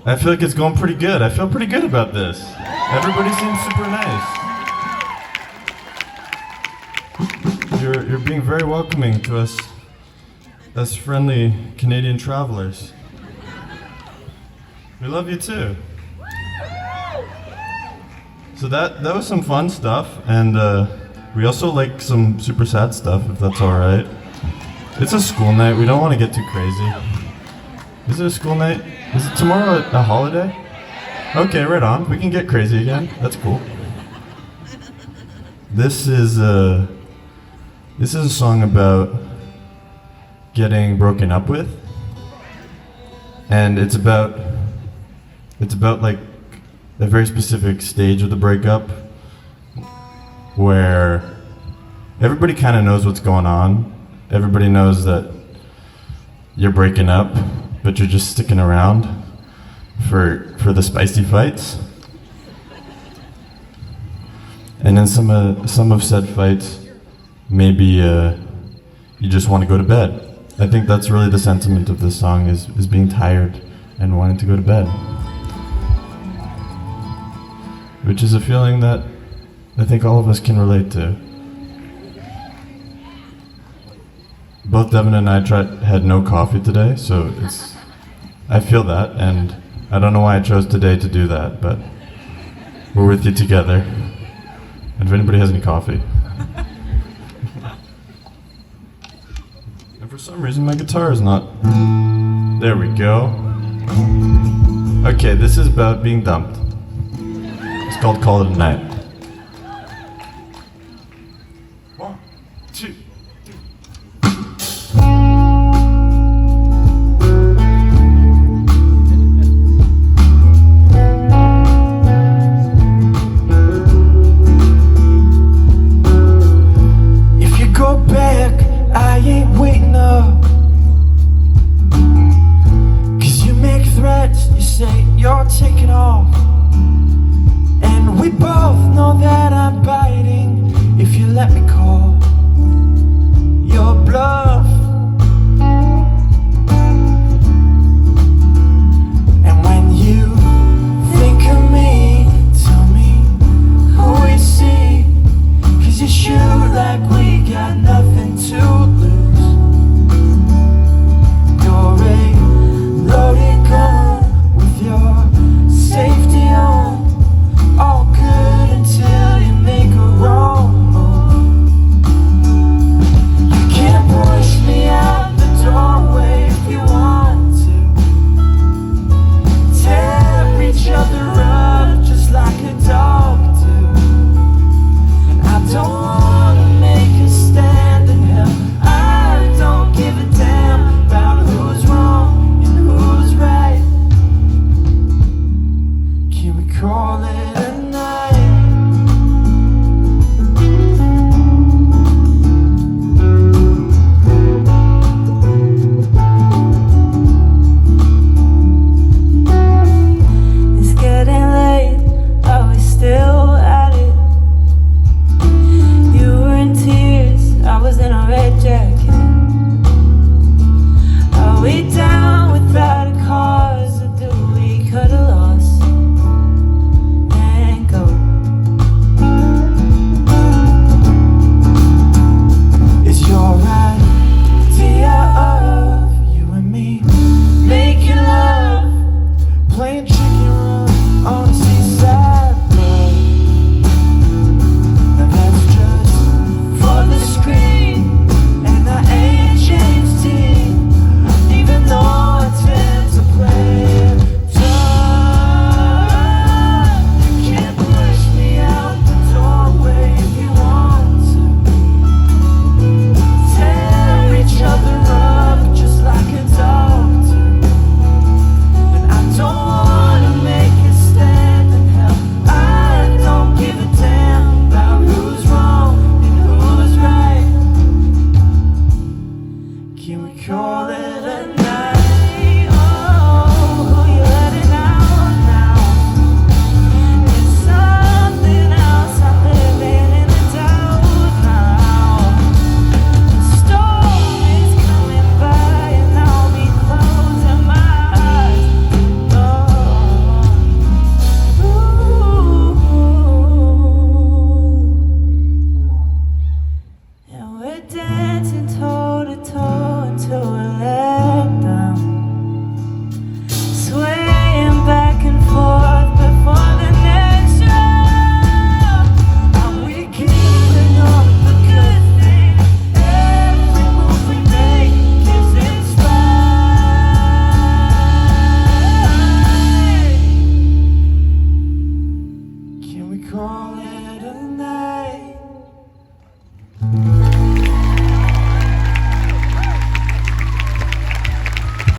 I feel like it's going pretty good. I feel pretty good about this. Everybody seems super nice. You're being very welcoming to us friendly Canadian travelers. We love you too. So that was some fun stuff, and we also like some super sad stuff, if that's all right. It's a school night. We don't want to get too crazy. Is it a school night? Is it tomorrow a holiday? Okay, right on. We can get crazy again. That's cool. This is a song about getting broken up with, and it's about like a very specific stage of the breakup where everybody kind of knows what's going on. Everybody knows that you're breaking up, but you're just sticking around for the spicy fights. And then some of said fights, maybe you just want to go to bed. I think that's really the sentiment of this song, is being tired and wanting to go to bed. Which is a feeling that I think all of us can relate to. Both Devin and I had no coffee today, so I feel that, and I don't know why I chose today to do that, but we're with you together. And if anybody has any coffee. And for some reason my guitar is not... There we go. Okay, this is about being dumped. It's called Call It a Night. 1, 2, 3. If you go back, I ain't waiting up. 'Cause you make threats, you say you're taking off. We both know that I'm biting if you let me